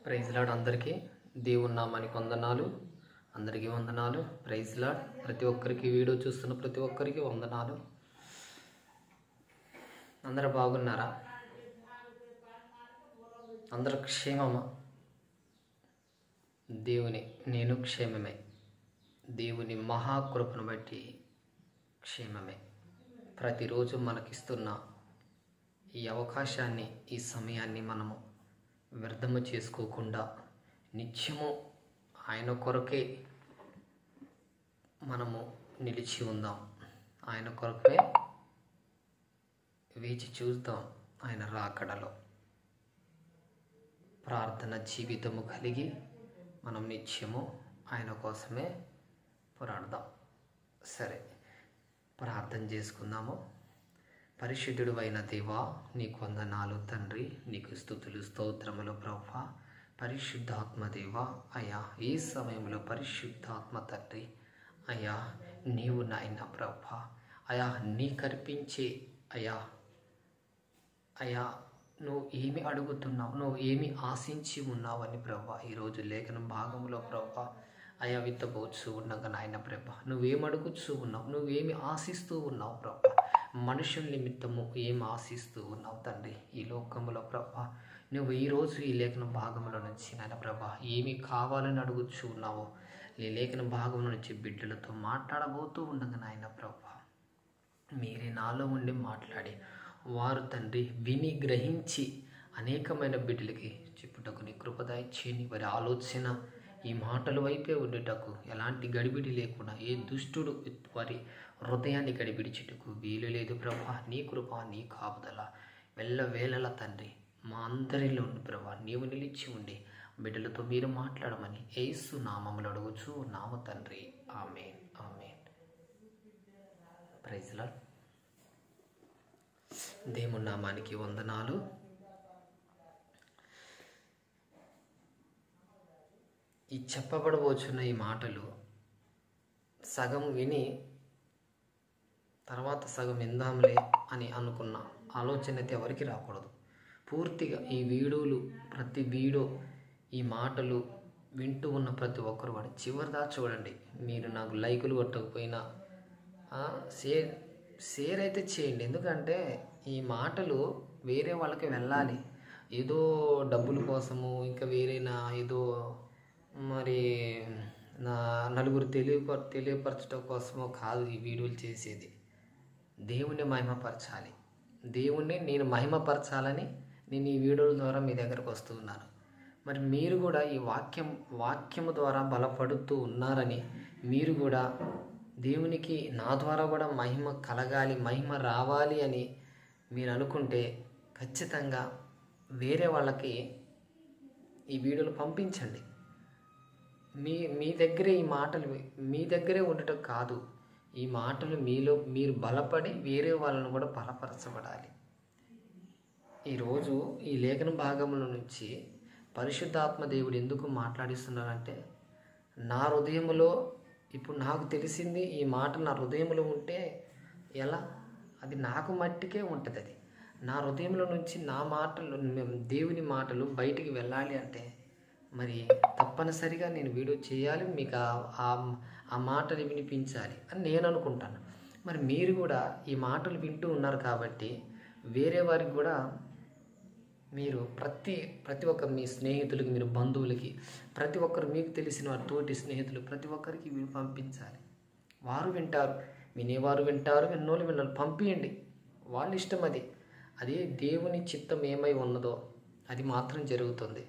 Praise lord అందరికీ దేవుని నామానికి వందనాలు. అందరికీ వందనాలు. Praise lord. ప్రతి ఒక్కరికి వీడియో చూస్తున్న ప్రతి ఒక్కరికి వందనాలు. అందరూ బాగున్నారా? అందరూ క్షేమమా? నేను క్షేమమే. దేవుని మహాకృపను బట్టి క్షేమమే. ప్రతిరోజు మనకిస్తున్న ఈ అవకాశాన్ని, ఈ సమయాన్ని మనము వ్యర్థము చేసుకోకుండా నిత్యము ఆయన కొరకే మనము నిలిచి ఉందాం. ఆయన కొరకే వేచి చూద్దాం. ఆయన రాకడలో ప్రార్థన జీవితము కలిగి మనం నిత్యము ఆయన కోసమే పోరాడదాం. సరే, ప్రార్థన చేసుకుందాము. పరిశుద్ధుడు అయిన దేవా, నీకు వందనాలు తండ్రి, నీకు స్తుతులు స్తోత్రములు ప్రభువా. పరిశుద్ధాత్మ దేవా, అయ్యా ఈ సమయంలో పరిశుద్ధాత్మ తండ్రి, అయ్యా నీవు నాయన ప్రభువా, అయ్యా నీ కర్పించే అయ్యా నువ్వు ఏమి అడుగుతున్నావు, నువ్వు ఏమి ఆశించి ఉన్నావని ప్రభువా ఈరోజు లేఖనం భాగంలో ప్రభువా అయ్యా విత్తబోచ్చు ఉండగా నాయన ప్రభా, నువ్వేం అడుగుతూ ఉన్నావు, నువ్వేమి ఆశిస్తూ ఉన్నావు ప్రభా, మనుషుల నిమిత్తము ఏం ఆశిస్తూ ఉన్నావు తండ్రి ఈ లోకంలో ప్రభా. నువ్వు ఈరోజు ఈ లేఖన భాగంలో నుంచి నాయన ప్రభా ఏమి కావాలని అడుగుతూ ఉన్నావో ఈ లేఖన భాగంలో నుంచి బిడ్డలతో మాట్లాడబోతూ ఉండగా నాయన ప్రభా, మీరే నాలో ఉండి మాట్లాడి వారు తండ్రి విని గ్రహించి అనేకమైన బిడ్డలకి చెప్పుటకు నీ కృపదాయి చేయని వారి ఆలోచన ఈ మాటల వైపే ఉండేటకు ఎలాంటి గడిబిడి లేకుండా ఏ దుష్టుడు వారి హృదయాన్ని గడిబిడిచుటకు వీలు లేదు ప్రభా. నీ కృప, నీ కాపుదల వేళల తండ్రి మా అందరిలో ఉండి ప్రభా నీవు నిలిచి ఉండి బిడ్డలతో మీరు మాట్లాడమని యేసు నామములో అడుగుచు నామ తండ్రి. Amen, amen. Praise Lord. దేవుని నామానికి వందనాలు. ఈ చెప్పబడబోచున్న ఈ మాటలు సగం విని తర్వాత సగం విందాంలే అని అనుకున్న ఆలోచన అయితే ఎవరికి రాకూడదు. పూర్తిగా ఈ వీడియోలు, ప్రతి వీడియో ఈ మాటలు వింటూ ఉన్న ప్రతి ఒక్కరు వాడు చివరిదా చూడండి. మీరు నాకు లైకులు కొట్టకపోయినా షేర్ అయితే చేయండి. ఎందుకంటే ఈ మాటలు వేరే వాళ్ళకి వెళ్ళాలి. ఏదో డబ్బుల కోసము, ఇంకా వేరేనా ఏదో మరి నా నలుగురు తెలియపరచడం కోసమో కాదు ఈ వీడియోలు చేసేది. దేవుణ్ణి మహిమపరచాలి. దేవుణ్ణి నేను మహిమపరచాలని నేను ఈ వీడియోల ద్వారా మీ దగ్గరకు వస్తూ ఉన్నాను. మరి మీరు కూడా ఈ వాక్యము ద్వారా బలపడుతూ ఉన్నారని, మీరు కూడా దేవునికి నా ద్వారా కూడా మహిమ కలగాలి, మహిమ రావాలి అని మీరు అనుకుంటే ఖచ్చితంగా వేరే వాళ్ళకి ఈ వీడియోలు పంపించండి. మీ దగ్గరే ఈ మాటలు మీ దగ్గరే ఉండటం కాదు, ఈ మాటలు మీలో మీరు బలపడి వేరే వాళ్ళను కూడా బలపరచబడాలి. ఈరోజు ఈ లేఖన భాగముల నుంచి పరిశుద్ధాత్మ దేవుడు ఎందుకు మాట్లాడిస్తున్నారంటే, నా హృదయంలో ఇప్పుడు నాకు తెలిసింది ఈ మాట నా హృదయంలో ఉంటే ఎలా, అది నాకు మట్టికే ఉంటుంది. అది నా హృదయంలో నుంచి నా మాటలు, దేవుని మాటలు బయటికి వెళ్ళాలి అంటే మరి తప్పనిసరిగా నేను వీడియో చేయాలి, మీకు ఆ మాటలు వినిపించాలి అని నేను అనుకుంటాను. మరి మీరు కూడా ఈ మాటలు వింటూ ఉన్నారు కాబట్టి వేరే వారికి కూడా మీరు ప్రతి ఒక్క మీ స్నేహితులకి, మీరు బంధువులకి, ప్రతి ఒక్కరు మీకు తెలిసిన వారి తోటి స్నేహితులు ప్రతి ఒక్కరికి వీడు పంపించాలి. వారు వింటారు, వినేవారు వింటారు, విన్నోళ్ళు విన్నారు. పంపించండి, వాళ్ళ ఇష్టం. అది దేవుని చిత్తం ఏమై ఉన్నదో అది మాత్రం జరుగుతుంది.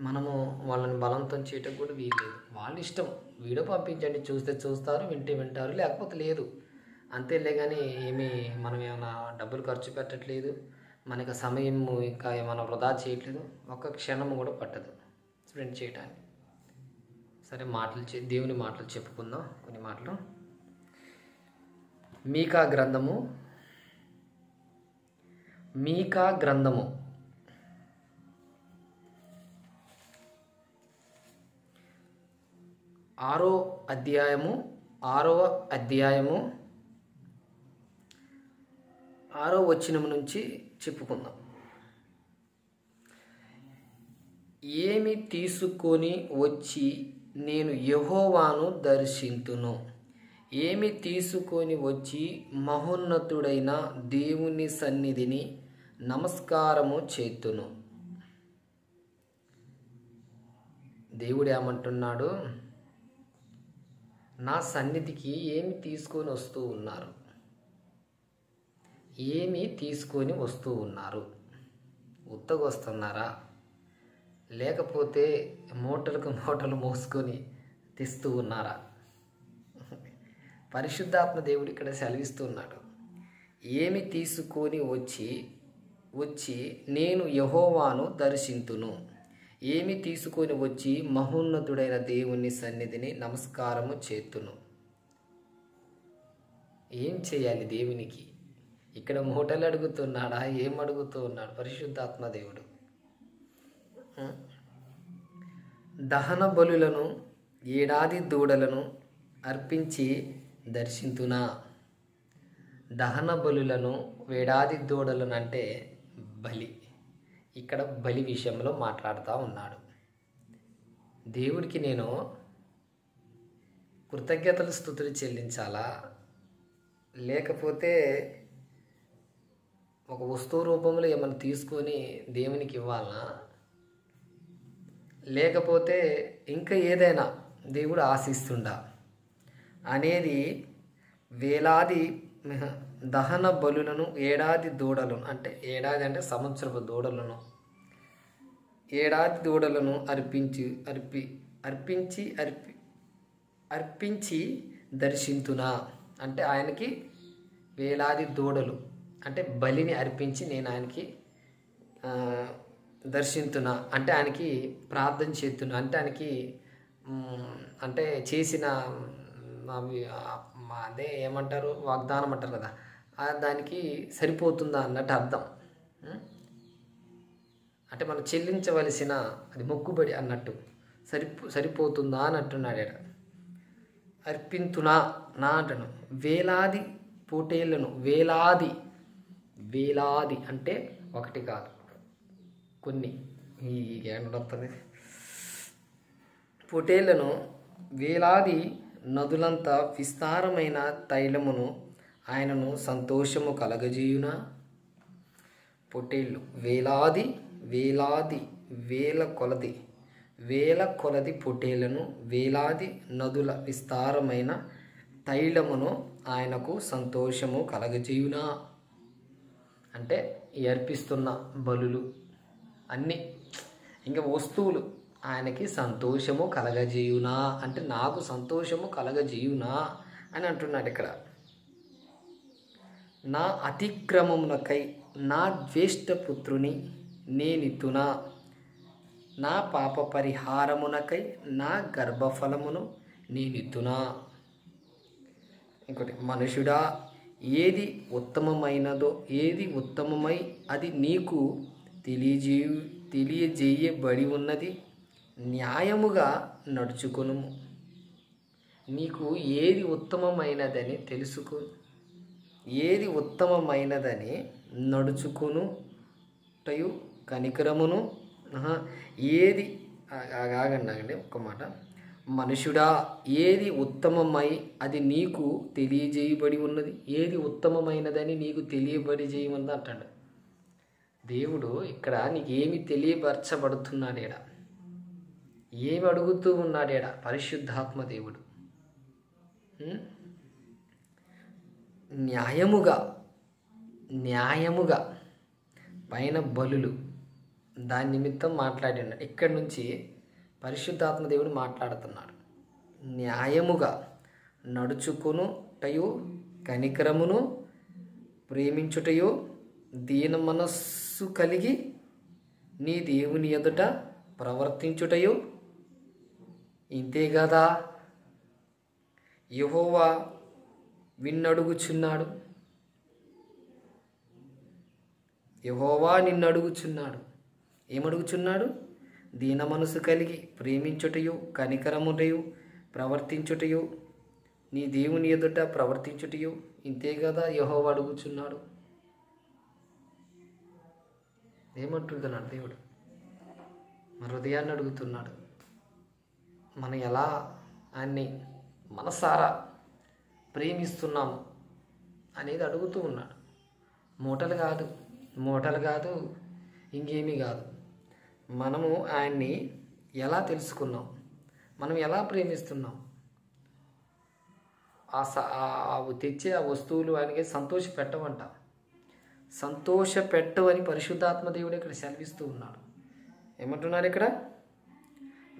మనము వాళ్ళని బలవంతం చేయటం కూడా వీల్లేదు. వాళ్ళ ఇష్టం. వీడియో పంపించండి, చూస్తే చూస్తారు, వింటే వింటారు, లేకపోతే లేదు. అంతేలే. కానీ మనం ఏమైనా డబ్బులు ఖర్చు పెట్టట్లేదు, మనకి సమయం ఇంకా ఏమైనా వృధా చేయట్లేదు, ఒక్క క్షణం కూడా పట్టదు స్పెండ్ చేయడానికి. సరే, దేవుని మాటలు చెప్పుకుందాం. కొన్ని మాటలు. మీకా గ్రంథము 6వ అధ్యాయము 6వ వచనం నుంచి చెప్పుకుందాం. ఏమి తీసుకొని వచ్చి నేను యెహోవాను దర్శింతును. ఏమి తీసుకొని వచ్చి మహోన్నతుడైన దేవుని సన్నిధిని నమస్కారము చేతును. దేవుడు ఏమంటున్నాడు? నా సన్నిధికి ఏమి తీసుకొని వస్తూ ఉన్నారు? ఏమి తీసుకొని వస్తూ ఉన్నారు? ఉత్తగా వస్తున్నారా? లేకపోతే మూటలకు మూటలు మోసుకొని తెస్తూ ఉన్నారా? పరిశుద్ధాత్మ దేవుడు ఇక్కడ సెలవిస్తున్నాడు. ఏమి తీసుకొని వచ్చి నేను యెహోవాను దర్శింతును. ఏమి తీసుకొని వచ్చి మహోన్నతుడైన దేవుని సన్నిధిని నమస్కారము చేతును. ఏం చేయాలి దేవునికి? ఇక్కడ మూటలు అడుగుతున్నాడా? ఏం అడుగుతూ ఉన్నాడు పరిశుద్ధాత్మ దేవుడు? దహన బలులను, ఏడాది దూడలను అర్పించి దర్శింతునా. దహన బలులను, వేడాది దూడలను అంటే బలి. ఇక్కడ బలి విషయంలో మాట్లాడుతూ ఉన్నాడు. దేవుడికి నేను కృతజ్ఞతలు స్తుతులు చెల్లించాలా, లేకపోతే ఒక వస్తువు రూపంలో ఏమైనా తీసుకొని దేవునికి ఇవ్వాలనా, లేకపోతే ఇంకా ఏదైనా దేవుడు ఆశిస్తుండా అనేది వేలాది దహన బలులను, ఏడాది దూడలను అంటే ఏడాది అంటే సంవత్సరపు దూడలను, ఏడాది దూడలను అర్పించి దర్శింతునా అంటే ఆయనకి వేలాది దూడలు అంటే బలిని అర్పించి నేను ఆయనకి దర్శింతున్నా అంటే ఆయనకి ప్రార్థన చేస్తున్నా అంటే ఆయనకి అంటే చేసిన అదే ఏమంటారు, వాగ్దానం అంటారు కదా, దానికి సరిపోతుందా అన్నట్టు అర్థం. అంటే మనం చెల్లించవలసిన అది మొక్కుబడి అన్నట్టు సరిపోతుందా అని అంటున్నాడు. అర్పింతునా నా అంటాను. వేలాది పొటేళ్లను, వేలాది అంటే ఒకటి కాదు కొన్ని, ఈ ఏమంటుంది, పొటేళ్లను, వేలాది నదులంత విస్తారమైన తైలమును ఆయనను సంతోషము కలగజేయునా. పొట్టేళ్ళు వేలాది వేల కొలది పొట్టేళ్లను, వేలాది నదుల విస్తారమైన తైలమును ఆయనకు సంతోషము కలగజేయునా అంటే ఈ అర్పిస్తున్న బలులు అన్నీ ఇంకా వస్తువులు ఆయనకి సంతోషము కలగజేయునా అంటే నాకు సంతోషము కలగజేయునా అని అంటున్నాడు ఇక్కడ. నా అతిక్రమమునకై నా జ్యేష్ఠపుత్రుని నేనిత్తునా. నా పాప పరిహారమునకై నా గర్భఫలమును నేనిత్తునా. ఇంకోటి, మనుషుడా ఏది ఉత్తమమైనదో, ఏది ఉత్తమమై అది నీకు తెలియజేయబడి ఉన్నది, న్యాయముగా నడుచుకొనుము. నీకు ఏది ఉత్తమమైనదని తెలుసుకో, ఏది ఉత్తమమైనదని నడుచుకొనుటయు కనికరమును ఏది ఆగండి ఒక్క మాట. మనుషుడా ఏది ఉత్తమమై అది నీకు తెలియజేయబడి ఉన్నది, ఏది ఉత్తమమైనదని నీకు తెలియబడి చేయమన్నది అంటాడు దేవుడు. ఇక్కడ నీకు ఏమి తెలియపరచబడుతున్నాడేడా, ఏమి అడుగుతూ ఉన్నాడేడా పరిశుద్ధాత్మ దేవుడు. న్యాయముగా పైన బలులు దాని నిమిత్తం మాట్లాడినాడు. ఇక్కడి నుంచి పరిశుద్ధాత్మ దేవుడు మాట్లాడుతున్నాడు. న్యాయముగా నడుచుకొనుటయు కనికరమును ప్రేమించుటయు దీన మనస్సు కలిగి నీ దేవుని ఎదుట ప్రవర్తించుటయు ఇంతే కదా యెహోవా విన్నడుగుచున్నాడు. యెహోవా నిన్ను అడుగుచున్నాడు. ఏమడుగుచున్నాడు? దీన మనసు కలిగి ప్రేమించుటయు కనికరముటయు ప్రవర్తించుటయు నీ దేవుని ఎదుట ప్రవర్తించుటయు ఇంతే కదా యెహోవా అడుగుచున్నాడు. ఏమంటున్నాడు దేవుడు? మన హృదయాన్ని అడుగుతున్నాడు. మనం ఎలా ఆయన్ని మనసారా ప్రేమిస్తున్నాము అనేది అడుగుతూ ఉన్నాడు. మూటలు కాదు, ఇంకేమీ కాదు. మనము ఆయన్ని ఎలా తెలుసుకున్నాం, మనం ఎలా ప్రేమిస్తున్నాం, తెచ్చే ఆ వస్తువులు ఆయనకి సంతోష పెట్టవని పరిశుద్ధాత్మ దేవుడు ఇక్కడ సెలవిస్తూ ఉన్నాడు. ఏమంటున్నారు ఇక్కడ?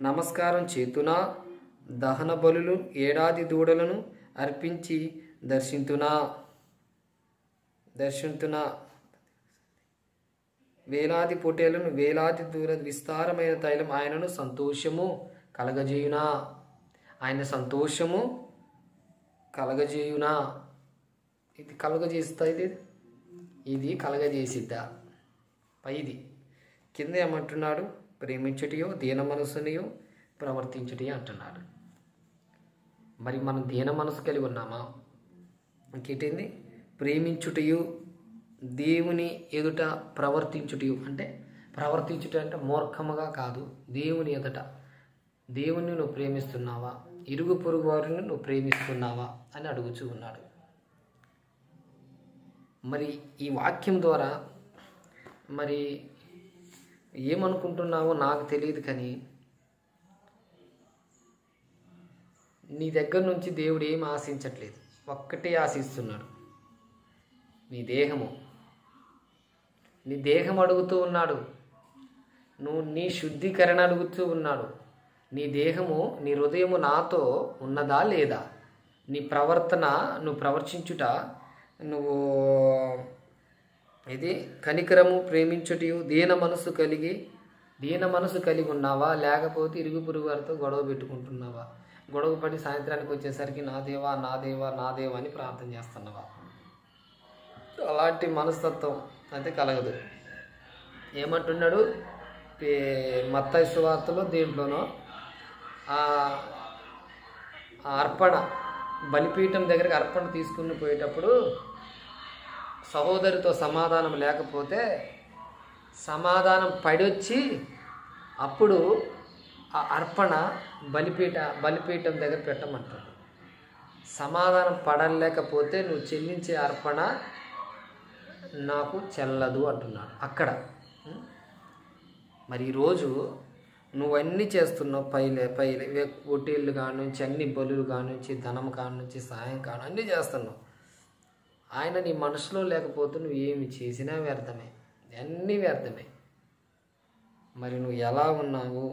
నమస్కారం చేతునా, దహన బలులు 7 దూడలను అర్పించి దర్శింతునా, వేలాది పొట్టేలను, వేలాది దూర విస్తారమైన తైలం ఆయనను సంతోషము కలగజేయునా. ఆయన సంతోషము కలగజేయునా. ఇది కలగజేస్తా, ఇది కలగజేసిద్దా? పైది కింద ఏమంటున్నాడు? ప్రేమించుటయో దీన మనసునియో ప్రవర్తించుటయో అంటున్నాడు. మరి మనం దీన మనసు కలిగి ఉన్నామా? ఇంకేంటి? ప్రేమించుటయు దేవుని ఎదుట ప్రవర్తించుటయు అంటే మూర్ఖముగా కాదు, దేవుని ఎదుట. దేవుణ్ణి నువ్వు ప్రేమిస్తున్నావా? ఇరుగు పొరుగు వారిని నువ్వు ప్రేమిస్తున్నావా అని అడుగుచూ ఉన్నాడు. మరి ఈ వాక్యం ద్వారా మరి ఏమనుకుంటున్నావో నాకు తెలియదు, కానీ నీ దగ్గర నుంచి దేవుడు ఏం ఆశించట్లేదు, ఒక్కటే ఆశిస్తున్నాడు. నీ దేహం అడుగుతూ ఉన్నాడు. నువ్వు నీ శుద్ధీకరణ అడుగుతూ ఉన్నాడు. నీ దేహము, నీ హృదయము నాతో ఉన్నదా లేదా? నీ ప్రవర్తన, నువ్వు ప్రవర్తించుట, నువ్వు ఇది కనికరము, ప్రేమించుటయు దీన మనసు కలిగి ఉన్నావా? లేకపోతే ఇరుగు పొరుగు వారితో గొడవ పెట్టుకుంటున్నావా? గొడవ పడి సాయంత్రానికి వచ్చేసరికి నా దేవా అని ప్రార్థన చేస్తున్నావా? అలాంటి మనస్తత్వం అయితే కలగదు. ఏమంటున్నాడు? మత్తయి సువార్తలో దేంట్లోనో ఆ అర్పణ బలిపీఠం దగ్గరికి అర్పణ తీసుకుని పోయేటప్పుడు సహోదరితో సమాధానం లేకపోతే సమాధానం పడొచ్చి అప్పుడు ఆ అర్పణ బలిపీఠం దగ్గర పెట్టమంటాడు. సమాధానం పడలేకపోతే నువ్వు చెల్లించే అర్పణ నాకు చెల్లదు అంటున్నాడు అక్కడ. మరి ఈరోజు నువ్వన్నీ చేస్తున్నావు, పైలే ఒట్టేళ్ళు కానుంచి, అన్ని బలులు కానుంచి, ధనం కానుంచి, సాయం కాను అన్నీ చేస్తున్నావు. ఆయన నీ మనసులో లేకపోతే నువ్వు ఏమి చేసినా వ్యర్థమే, అన్నీ వ్యర్థమే. మరి నువ్వు ఎలా ఉన్నావు?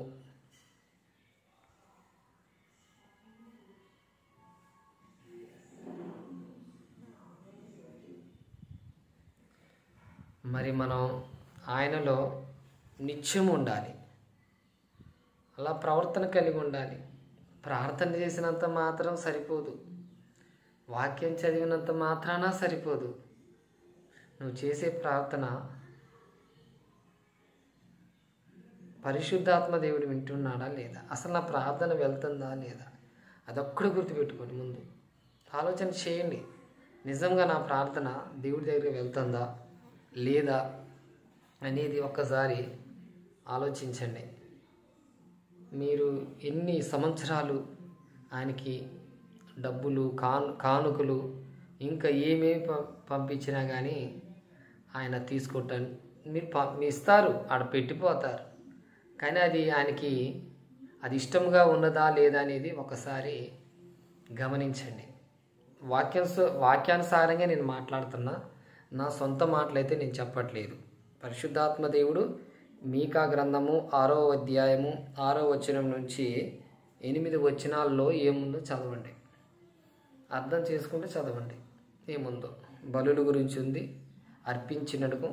మరి మనం ఆయనలో నిత్యం ఉండాలి, అలా ప్రవర్తన కలిగి ఉండాలి. ప్రార్థన చేసినంత మాత్రం సరిపోదు, వాక్యం చదివినంత మాత్రాన సరిపోదు. నువ్వు చేసే ప్రార్థన పరిశుద్ధాత్మ దేవుడు వింటున్నాడా లేదా? అసలు నా ప్రార్థన వెళ్తుందా లేదా? అదొక్కడు గుర్తుపెట్టుకోండి. ముందు ఆలోచన చేయండి, నిజంగా నా ప్రార్థన దేవుడి దగ్గరికి వెళ్తుందా లేదా అనేది ఒక్కసారి ఆలోచించండి. మీరు ఎన్ని సంవత్సరాలు ఆయనకి డబ్బులు, కానుకలు ఇంకా ఏమేమి పంపించినా కానీ ఆయన తీసుకోవటాన్ని మీరు ఇస్తారు, ఆడ పెట్టిపోతారు. కానీ అది ఆయనకి అది ఇష్టంగా ఉన్నదా లేదా అనేది ఒకసారి గమనించండి. వాక్యానుసారంగా నేను మాట్లాడుతున్నా, నా సొంత మాటలైతే నేను చెప్పట్లేదు. పరిశుద్ధాత్మ దేవుడు మీకా గ్రంథము 6వ అధ్యాయము 6వ వచనం నుంచి 8 వచనాల్లో ఏముందో చదవండి, అర్థం చేసుకుంటే చదవండి. ఏముందో బలుల గురించి ఉంది, అర్పించినడుకు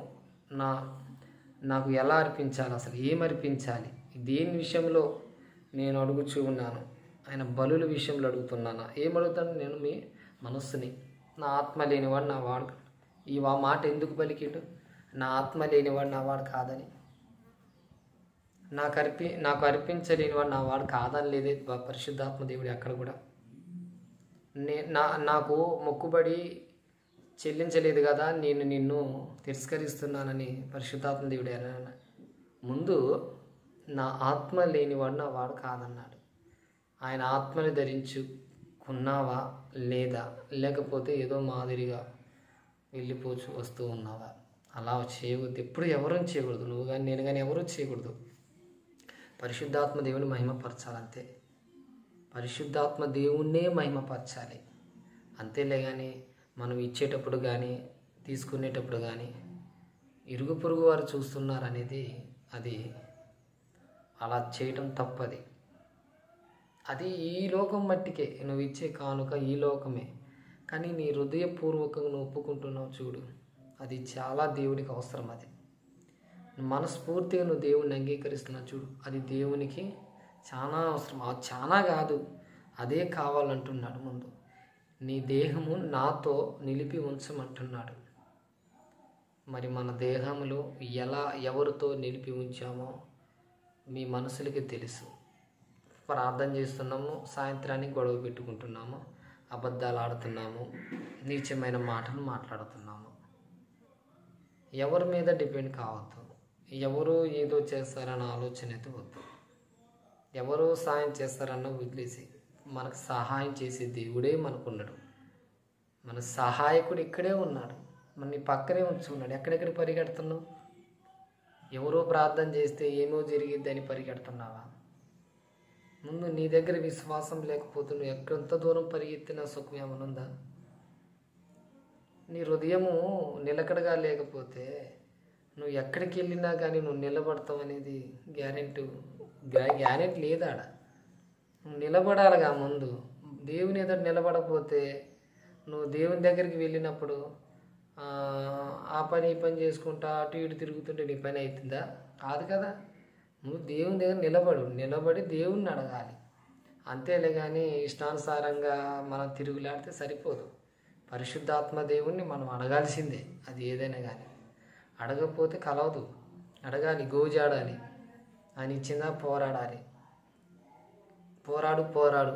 నాకు ఎలా అర్పించాలి, అసలు ఏమర్పించాలి, దేని విషయంలో నేను అడుగుచూ ఉన్నాను. ఆయన బలుల విషయంలో అడుగుతున్నాను. ఏమడుగుతాను? నేను మీ మనస్సుని. నా ఆత్మ లేనివాడు నా వాడు. ఈ మాట ఎందుకు పలికిడు? నా ఆత్మ లేనివాడు నా వాడు కాదని. నాకు అర్పించలేనివాడు నా వాడు కాదని లేదే పరిశుద్ధాత్మ దేవుడు ఎక్కడ కూడా. నాకు మొక్కుబడి చెల్లించలేదు కదా, నేను నిన్ను తిరస్కరిస్తున్నానని పరిశుద్ధాత్మ దేవుడు ముందు నా ఆత్మ లేనివాడు నా వాడు కాదన్నాడు. ఆయన ఆత్మని ధరించుకున్నావా లేదా, లేకపోతే ఏదో మాదిరిగా వెళ్ళిపోచు వస్తూ ఉన్నావా? అలా చేయకూడదు, ఎప్పుడు ఎవరూ చేయకూడదు. నువ్వు కానీ నేను కానీ ఎవరూ చేయకూడదు. పరిశుద్ధాత్మ దేవుని మహిమపరచాలంతే. పరిశుద్ధాత్మ దేవుణ్ణే మహిమపరచాలి అంతేలే. కానీ మనం ఇచ్చేటప్పుడు కానీ తీసుకునేటప్పుడు కానీ ఇరుగు పొరుగు వారు చూస్తున్నారు అనేది అది అలా చేయటం తప్పది. అది ఈ లోకం మట్టికే నువ్వు ఇచ్చే కానుక, ఈ లోకమే. కానీ నీ హృదయపూర్వకంగా నువ్వు ఒప్పుకుంటున్నావు చూడు, అది చాలా దేవుడికి అవసరం. అది మనస్ఫూర్తిగా నువ్వు దేవుణ్ణి అంగీకరిస్తున్నావు చూడు, అది దేవునికి చాలా అవసరం. అది చాలా కాదు, అదే కావాలంటున్నాడు. ముందు నీ దేహము నాతో నిలిపి ఉంచమంటున్నాడు. మరి మన దేహంలో ఎవరితో నిలిపి ఉంచామో మీ మనసులకి తెలుసు. ప్రార్థన చేస్తున్నాము, సాయంత్రానికి గొడవ పెట్టుకుంటున్నాము, అబద్ధాలు ఆడుతున్నాము, నీచమైన మాటలు మాట్లాడుతున్నాము. ఎవరి మీద డిపెండ్ కావద్దు. ఎవరు ఏదో చేస్తారన్న ఆలోచన అయితే వద్దు. ఎవరో సాయం చేస్తారన్న వదిలేసి మనకు సహాయం చేసే దేవుడే మనకున్నాడు. మన సహాయకుడు ఇక్కడే ఉన్నాడు, మన నీ పక్కనే ఉంచుకున్నాడు. ఎక్కడెక్కడ పరిగెడుతున్నావు? ఎవరో ప్రార్థన చేస్తే ఏమో జరిగిద్దని పరిగెడుతున్నావా? ముందు నీ దగ్గర విశ్వాసం లేకపోతే నువ్వు ఎంత దూరం పరిగెత్తినా సుఖం ఏమనుందా? నీ హృదయము నిలకడగా లేకపోతే నువ్వు ఎక్కడికి వెళ్ళినా కానీ నువ్వు నిలబడతావు అనేది గ్యారెంటీ లేదాడ. నువ్వు నిలబడాలిగా. ముందు దేవుని ఎదుట నిలబడకపోతే నువ్వు దేవుని దగ్గరికి వెళ్ళినప్పుడు ఆ పని ఈ పని చేసుకుంటా అటు ఇటు తిరుగుతుంటే నీ పని అవుతుందా? కాదు కదా. నువ్వు దేవుని దగ్గర నిలబడి దేవుణ్ణి అడగాలి అంతేలే. కానీ ఇష్టానుసారంగా మనం తిరుగులాడితే సరిపోదు. పరిశుద్ధాత్మ దేవుణ్ణి మనం అడగాల్సిందే. అది ఏదైనా కానీ అడగకపోతే కలవదు. అడగాలి, గోజాడాలి. ఆయన ఇచ్చిందా పోరాడాలి. పోరాడు.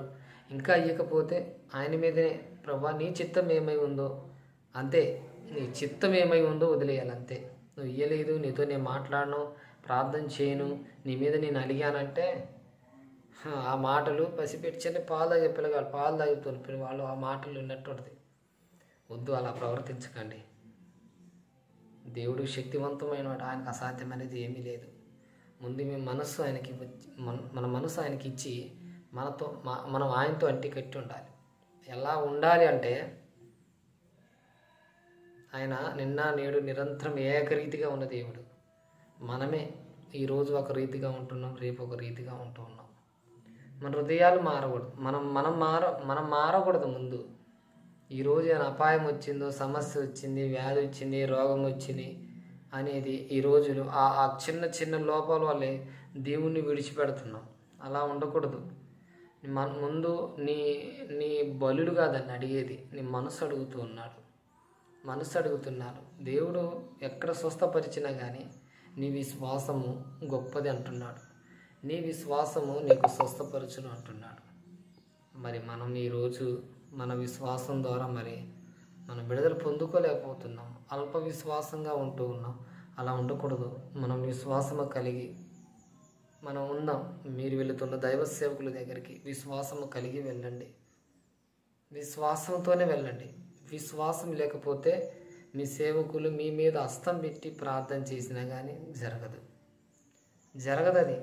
ఇంకా ఇవ్వకపోతే ఆయన మీదనే, ప్రభా నీ చిత్తం ఏమై ఉందో అంతే, నీ చిత్తం ఏమై ఉందో వదిలేయాలి అంతే. నువ్వు ఇయ్యలేదు, నీతో నేను మాట్లాడను, ప్రార్థన చేయను, నీ మీద నేను అలిగానంటే ఆ మాటలు పసిపెట్టి పాలు తాగే పిల్లగాడు పాలు తాగుతున్న వాళ్ళు ఆ మాటలు విన్నట్టుంది. వద్దు, అలా ప్రవర్తించకండి. దేవుడు శక్తివంతమైన వాడు, ఆయనకు అసాధ్యమైనది ఏమీ లేదు. ముందు మీ మనస్సు ఆయనకి మన మనసు ఆయనకి ఇచ్చి మనం ఆయనతో అంటి కట్టి ఉండాలి. ఎలా ఉండాలి అంటే ఆయన నిన్న నేడు నిరంతరం ఏకరీతిగా ఉన్న దేవుడు. మనమే ఈరోజు ఒక రీతిగా ఉంటున్నాం, రేపు ఒక రీతిగా ఉంటూ ఉన్నాం. మన హృదయాలు మారకూడదు. మనం మారకూడదు. ముందు ఈరోజు ఏమైనా అపాయం వచ్చిందో, సమస్య వచ్చింది, వ్యాధి వచ్చింది, రోగం వచ్చింది అనేది ఈ రోజులు ఆ చిన్న లోపాల వల్లే దేవుణ్ణి విడిచిపెడుతున్నాం. అలా ఉండకూడదు. ముందు నీ బలుడు కాదని అడిగేది, నీ మనసు అడుగుతున్నాడు. దేవుడు ఎక్కడ స్వస్థపరిచినా కానీ నీ విశ్వాసము గొప్పది అంటున్నాడు. నీ విశ్వాసము నీకు స్వస్థపరచును అంటున్నాడు. మరి మనం ఈరోజు మన విశ్వాసం ద్వారా మరి మనం విడుదల పొందుకోలేకపోతున్నాం. అల్ప విశ్వాసంగా ఉంటూ ఉన్నాం. అలా ఉండకూడదు. మనం విశ్వాసము కలిగి మనం ఉందాం. మీరు వెళుతున్న దైవ సేవకుల దగ్గరికి విశ్వాసము కలిగి వెళ్ళండి. విశ్వాసంతోనే వెళ్ళండి. విశ్వాసం లేకపోతే మీ సేవకులు మీ మీద హస్తం పెట్టి ప్రార్థన చేసినా కానీ జరగదు అది.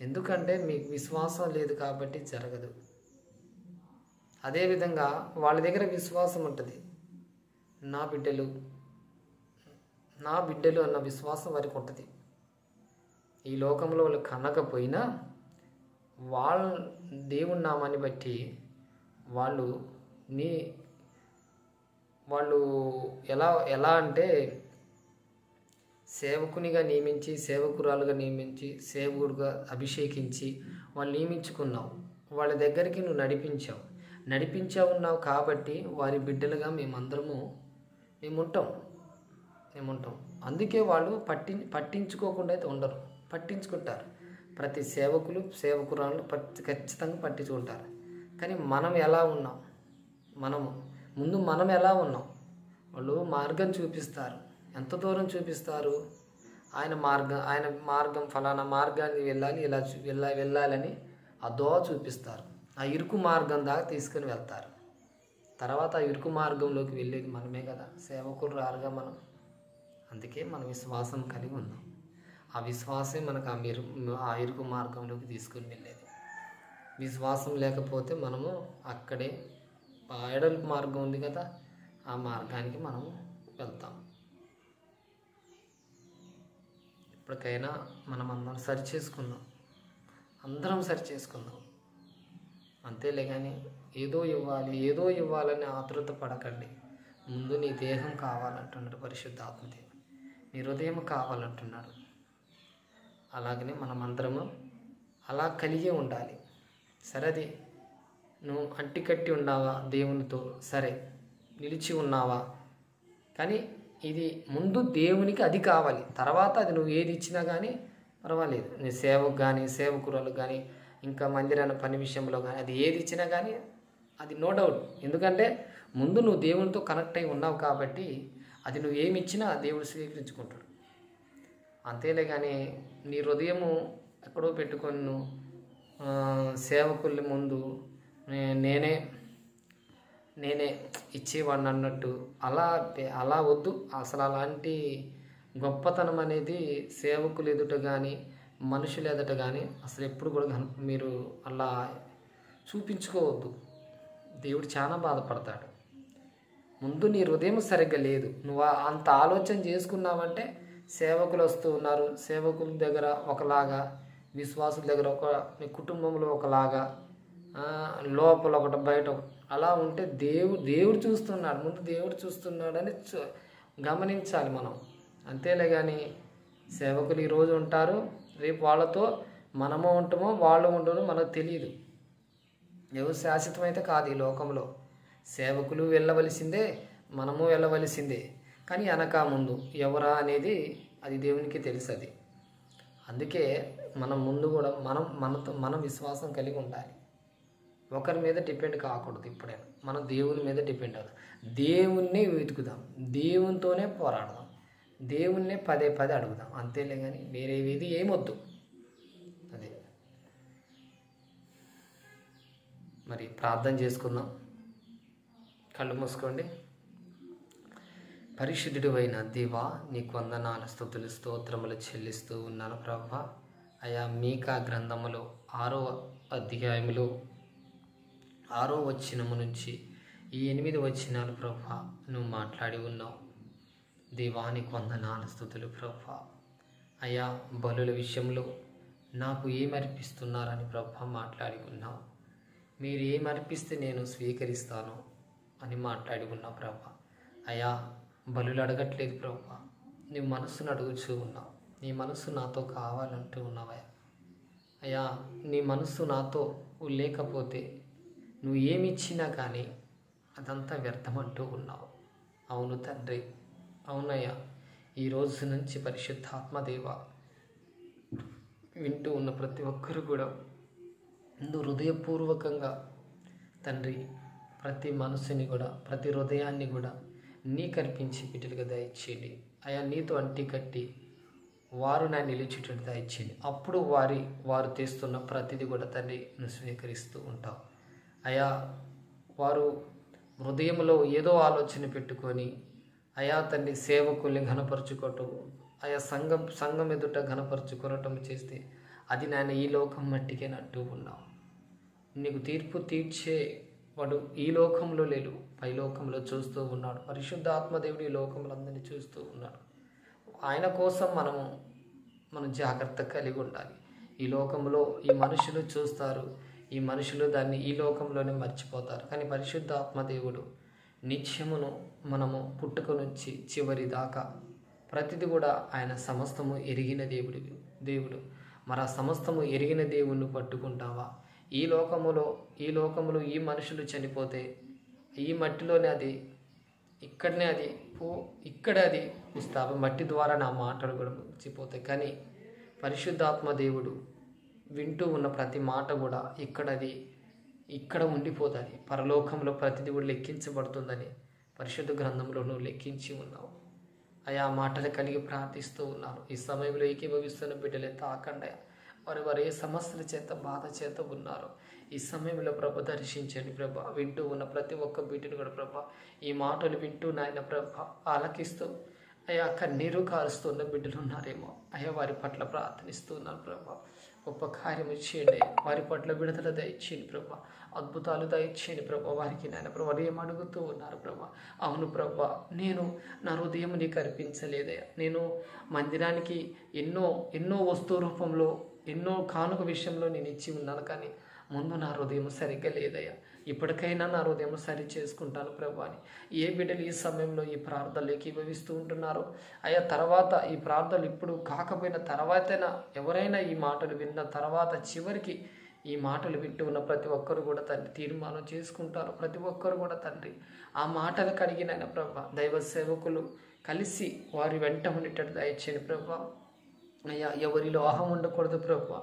ఎందుకంటే మీకు విశ్వాసం లేదు కాబట్టి జరగదు. అదేవిధంగా వాళ్ళ దగ్గర విశ్వాసం ఉంటుంది. నా బిడ్డలు అన్న విశ్వాసం వారికి ఉంటుంది. ఈ లోకంలో వాళ్ళు కనకపోయినా వాళ్ళ దేవుని నామాన్ని బట్టి వాళ్ళు ఎలా అంటే సేవకునిగా నియమించి, సేవకురాలుగా నియమించి, సేవకుడుగా అభిషేకించి వాళ్ళు నియమించుకున్నావు. వాళ్ళ దగ్గరికి నువ్వు నడిపించావున్నావు కాబట్టి వారి బిడ్డలుగా మేమందరము మేముంటాం. అందుకే వాళ్ళు పట్టించుకోకుండా అయితే ఉండరు, పట్టించుకుంటారు. ప్రతి సేవకురాలు ఖచ్చితంగా పట్టించుకుంటారు. కానీ మనం ఎలా ఉన్నాం? మనం ఎలా ఉన్నాం? వాళ్ళు మార్గం చూపిస్తారు. ఎంత దూరం చూపిస్తారు? ఆయన మార్గం ఫలానా మార్గాన్ని వెళ్ళాలి, ఇలా వెళ్ళాలని ఆ దోవ చూపిస్తారు. ఆ ఇరుకు మార్గం దాకా తీసుకుని వెళ్తారు. తర్వాత ఆ ఇరుకు మార్గంలోకి వెళ్ళేది మనమే కదా, సేవకులు రారుగా మనం. అందుకే మనం విశ్వాసం కలిగి ఉందాం. ఆ విశ్వాసం మనకు ఆ ఇరుకు మార్గంలోకి తీసుకుని వెళ్ళేది. విశ్వాసం లేకపోతే మనము అక్కడే ఎడల్పు మార్గం ఉంది కదా, ఆ మార్గానికి మనము వెళ్తాం. ఇప్పటికైనా మనం అందరం సరి చేసుకుందాం. అంతేలే కానీ ఏదో ఇవ్వాలని ఆతృత పడకండి. ముందు నీ దేహం కావాలంటున్నాడు పరిశుద్ధాత్మదేవుడు, నీ హృదయం కావాలంటున్నాడు. అలాగనే మనమందరము అలా కలిగి ఉండాలి. సరే, అది నువ్వు అంటికట్టి ఉన్నావా దేవునితో, సరే నిలిచి ఉన్నావా, కానీ ఇది ముందు దేవునికి అది కావాలి. తర్వాత అది నువ్వు ఏది ఇచ్చినా కానీ పర్వాలేదు. నీ సేవకు కానీ సేవకురాలు కానీ ఇంకా మందిరాల పని విషయంలో కానీ అది ఏది ఇచ్చినా కానీ అది నో డౌట్. ఎందుకంటే ముందు నువ్వు దేవునితో కనెక్ట్ అయి ఉన్నావు కాబట్టి అది నువ్వు ఏమి ఇచ్చినా దేవుడు స్వీకరించుకుంటాడు. అంతేలే కానీ నీ హృదయము ఎక్కడో పెట్టుకొని నువ్వు సేవకుల ముందు నేనే ఇచ్చేవాడిని అన్నట్టు అలా వద్దు. అసలు అలాంటి గొప్పతనం అనేది సేవకులు ఎదుట కానీ మనుషులు ఎదుట కానీ అసలు ఎప్పుడు కూడా మీరు అలా చూపించుకోవద్దు. దేవుడు చాలా బాధపడతాడు. ముందు నీ హృదయం సరిగ్గా లేదు. నువ్వు అంత ఆలోచన చేసుకున్నావంటే సేవకులు వస్తూ ఉన్నారు, సేవకుల దగ్గర ఒకలాగా, విశ్వాసుల దగ్గర నీ కుటుంబంలో ఒకలాగా, లోపల ఒకటి బయట ఒకటి, అలా ఉంటే దేవుడు చూస్తున్నాడు. ముందు దేవుడు చూస్తున్నాడని గమనించాలి మనం. అంతేలే కానీ సేవకులు ఈరోజు ఉంటారు, రేపు వాళ్ళతో మనము ఉంటామో వాళ్ళు ఉంటామో మనకు తెలియదు. ఎవరు శాశ్వతమైతే కాదు ఈ లోకంలో. సేవకులు వెళ్ళవలసిందే, మనము వెళ్ళవలసిందే. కానీ వెనక ముందు ఎవరా అనేది అది దేవునికి తెలుసు. అది అందుకే మనం ముందు కూడా మనం విశ్వాసం కలిగి ఉండాలి. ఒకరి మీద డిపెండ్ కాకూడదు. ఎప్పుడైనా మనం దేవుని మీద డిపెండ్ అవుతాం. దేవుణ్ణి వెతుకుదాం, దేవునితోనే పోరాడదాం, దేవుణ్ణే పదే అడుగుదాం. అంతేలే కానీ వేరేది ఏమొద్దు. అదే మరి ప్రార్థన చేసుకుందాం. కళ్ళు మూసుకోండి. పరిశుద్ధుడు అయిన దేవా, నీకు వందనాలు, స్తుతులు, స్తోత్రములు చెల్లిస్తూ ఉన్నాను ప్రభువా. అయా మీకా గ్రంథములో 6వ అధ్యాయములో 6వ వచనము నుంచి ఈ 8 వచనాలు ప్రభువా నువ్వు మాట్లాడి ఉన్నావు. దేవా నీకు వందనాలు, స్తుతులు ప్రభువా. అయా బలుల విషయంలో నాకు ఏమర్పిస్తున్నారని ప్రభువా మాట్లాడి ఉన్నావు. మీరు ఏమర్పిస్తే నేను స్వీకరిస్తాను అని మాట్లాడి ఉన్నావు ప్రభువా. అయా బలులు అడగట్లేదు ప్రభువా, నీ మనస్సును అడుగుచూ ఉన్నావు. నీ మనస్సు నాతో కావాలంటూ ఉన్నావయ్యా. అయ్యా నీ మనస్సు నాతో లేకపోతే నువ్వు ఏమి ఇచ్చినా కానీ అదంతా వ్యర్థమంటూ ఉన్నావు. అవును తండ్రి, అవునయ్యా. ఈ రోజు నుంచి పరిశుద్ధాత్మదేవ వింటూ ఉన్న ప్రతి ఒక్కరు కూడా ముందు హృదయపూర్వకంగా తండ్రి ప్రతి మనసుని కూడా ప్రతి హృదయాన్ని కూడా నీకు అర్పించి బిడ్డలుగా దయచేయండి. అయా నీతో అంటి కట్టి వారు నా నిలిచేటట్టు దయచేయండి. అప్పుడు వారు తెస్తున్న ప్రతిదీ కూడా తండ్రి నువ్వు స్వీకరిస్తూ ఉంటావు. అయా వారు హృదయంలో ఏదో ఆలోచన పెట్టుకొని అయా తండ్రి సేవకుల్ని ఘనపరుచుకోవటం, అయా సంఘం ఎదుట ఘనపరుచుకోవటం చేస్తే అది నాయన ఈ లోకం మట్టికేనంటూ ఉన్నావు. నీకు తీర్పు తీర్చే వాడు ఈ లోకంలో లేడు, పై లోకంలో చూస్తూ ఉన్నాడు. పరిశుద్ధాత్మదేవుడు ఈ లోకంలో అందరినీ చూస్తూ ఉన్నాడు. ఆయన కోసం మనం జాగ్రత్త కలిగి ఉండాలి. ఈ లోకంలో ఈ మనుషులు చూస్తారు, ఈ మనుషులు దాన్ని ఈ లోకంలోనే మర్చిపోతారు. కానీ పరిశుద్ధాత్మదేవుడు నిత్యమును మనము పుట్టుక నుంచి చివరి దాకా ప్రతిది కూడా ఆయన సమస్తము ఎరిగిన దేవుడు. మరి ఆ సమస్తము ఎరిగిన దేవుణ్ణి పట్టుకుంటావా? ఈ లోకములో ఈ మనుషులు చనిపోతే ఈ మట్టిలోనే అది ఇక్కడే అది ఇస్తావు. మట్టి ద్వారా నా మాటలు కూడా ముచ్చిపోతాయి. కానీ పరిశుద్ధాత్మ దేవుడు వింటూ ఉన్న ప్రతి మాట కూడా ఇక్కడ ఉండిపోతుంది. పరలోకంలో ప్రతిది కూడా లెక్కించబడుతుందని పరిశుద్ధ గ్రంథంలో నువ్వు లెక్కించి ఉన్నావు. అయా మాటలు కలిగి ప్రార్థిస్తూ ఉన్నారు. ఈ సమయంలో ఏకీభవిస్తున్న బిడ్డలే తాకండి. వారు ఏ సమస్యల చేత బాధ చేత ఉన్నారు ఈ సమయంలో ప్రభ దర్శించండి ప్రభ. వింటూ ఉన్న ప్రతి ఒక్క బిడ్డను కూడా ప్రభ ఈ మాటలు వింటూ నాయన ప్రభ ఆలకిస్తూ అయా కన్నీరు కారుస్తున్న బిడ్డలు ఉన్నారేమో అయ్యా వారి పట్ల ప్రార్థనిస్తూ ఉన్నాను ప్రభ. గొప్ప కార్యము చేయండి, వారి పట్ల విడుదల దయచేయండి ప్రభ, అద్భుతాలు దయచేయండి ప్రభ. వారికి నాయన ప్రభ వారు ఏమడుగుతూ ఉన్నారు ప్రభ. అవును ప్రభ, నేను నా హృదయం నీకు అర్పించలేదయ్యా. నేను మందిరానికి ఎన్నో వస్తువు రూపంలో ఎన్నో కానుక విషయంలో నేను ఇచ్చి ఉన్నాను, కానీ ముందు నా హృదయం సరిగ్గా లేదయ్యా. ఇప్పటికైనా నా హృదయం సరి చేసుకుంటాను ప్రభు అని ఏ బిడ్డలు ఈ సమయంలో ఈ ప్రార్థనలు ఏకీభవిస్తూ ఉంటున్నారో అయ్యా, తర్వాత ఈ ప్రార్థనలు ఇప్పుడు కాకపోయినా తర్వాతైనా ఎవరైనా ఈ మాటలు విన్న తర్వాత చివరికి ఈ మాటలు వింటూ ఉన్న ప్రతి ఒక్కరు కూడా తండ్రి తీర్మానం చేసుకుంటారు. ప్రతి ఒక్కరు కూడా తండ్రి ఆ మాటలు కడిగినైన ప్రభ దైవ సేవకులు కలిసి వారి వెంట ఉండేటట్టు దయచేయండి ప్రభ. అయ్యా, ఎవరిలో అహం ఉండకూడదు ప్రభు.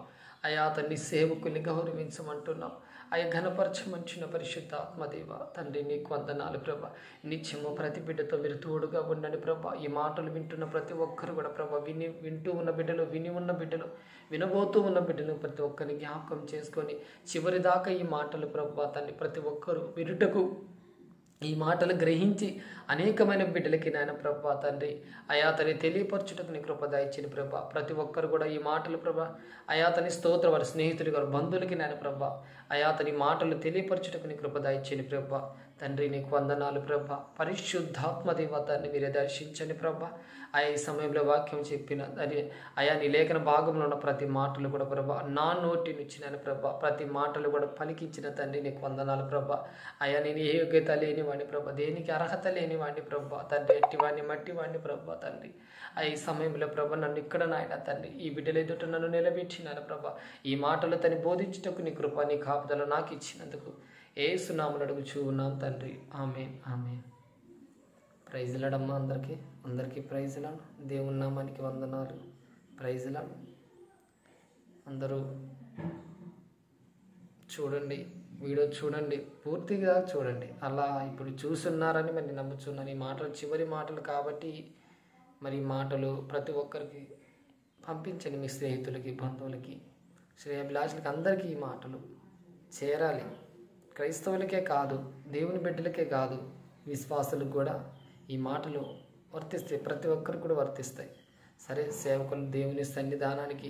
అయ్యా తండ్రి సేవకుల్ని గౌరవించమంటున్నాం. అయ్యా ఘనపరచమంచిన పరిశుద్ధ ఆత్మదేవ తండ్రి నీకు వందనాలు ప్రభ. నిత్యము ప్రతి బిడ్డతో మీరు తోడుగా ఉండండి ప్రభ. ఈ మాటలు వింటున్న ప్రతి ఒక్కరు కూడా ప్రభ వింటూ ఉన్న బిడ్డలు, విని ఉన్న బిడ్డలు, వినబోతూ ఉన్న బిడ్డలు ప్రతి ఒక్కరిని జ్ఞాపకం చేసుకొని చివరి దాకా ఈ మాటలు ప్రభ తండ్రి ప్రతి ఒక్కరు వినుటకు ఈ మాటలు గ్రహించి అనేకమైన బిడ్డలకి నాయన ప్రభా తండ్రి అయా తని తెలియపరచుటకు నీ కృప దయచేయండి ప్రభా. ప్రతి ఒక్కరు కూడా ఈ మాటలు ప్రభా అయా తని స్తోత్ర వారి స్నేహితులు గారు బంధువులకి నాయన ప్రభా అయా తని మాటలు తెలియపరచుటకు నీ కృప దయచేయండి ప్రభా. తండ్రి నీకు వందనాలు ప్రభా. పరిశుద్ధాత్మ దేవతాన్ని మీరే దర్శించండి ప్రభా. ఆయా ఈ సమయంలో వాక్యం చెప్పిన అది అయా నీ లేఖన భాగంలో ఉన్న ప్రతి మాటలు కూడా ప్రభా నా నోటి నుంచి నేను ప్రభా ప్రతి మాటలు కూడా పలికించిన తండ్రి నీకు వందనాలు ప్రభా. అయా నేను ఏ యోగ్యత లేనివాడిని ప్రభా, దేనికి అర్హత లేనివాడిని ప్రభా తండ్రి, ఎట్టివాడిని మట్టివాడిని ప్రభా తండ్రి. ఈ సమయంలో ప్రభా నన్ను ఇక్కడ నాయన తండ్రి ఈ బిడ్డల ఎదుట నన్ను నిలబెట్టినాను ప్రభా. ఈ మాటలు తను బోధించుటకు నీ కృప నీ కాపుదల నాకు ఇచ్చినందుకు యేసు నామమున అడుగుచూ ఉన్నాం తండ్రి. Amen amen. ప్రైజ్ లార్డ్ అమ్మ. అందరికీ ప్రైజ్ లార్డ్. దేవుని నామానికి వందనాలు. Praise lord. అందరూ చూడండి, వీడియో చూడండి, పూర్తిగా చూడండి. అలా ఇప్పుడు చూస్తున్నారని మరి నమ్ముచున్నాను. ఈ మాటలు చివరి మాటలు కాబట్టి మరి ఈ మాటలు ప్రతి ఒక్కరికి పంపించండి. మీ స్నేహితులకి, బంధువులకి, శ్రేయాభిలాషులకి అందరికీ ఈ మాటలు చేరాలి. క్రైస్తవులకే కాదు, దేవుని బిడ్డలకే కాదు, విశ్వాసులకు కూడా ఈ మాటలు వర్తిస్తాయి. ప్రతి ఒక్కరికి కూడా వర్తిస్తాయి. సరే, సేవకులు దేవుని సన్నిధానానికి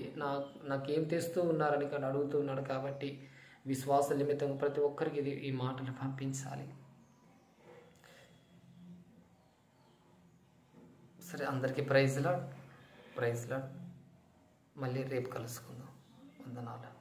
నాకేం తెస్తూ ఉన్నారని ఇక్కడ అడుగుతూ ఉన్నాడు కాబట్టి విశ్వాస నిమిత్తం ప్రతి ఒక్కరికి ఈ మాటలు పంపించాలి. సరే, అందరికీ ప్రైజ్ లార్డ్. మళ్ళీ రేపు కలుసుకుందాం. వందనాలు.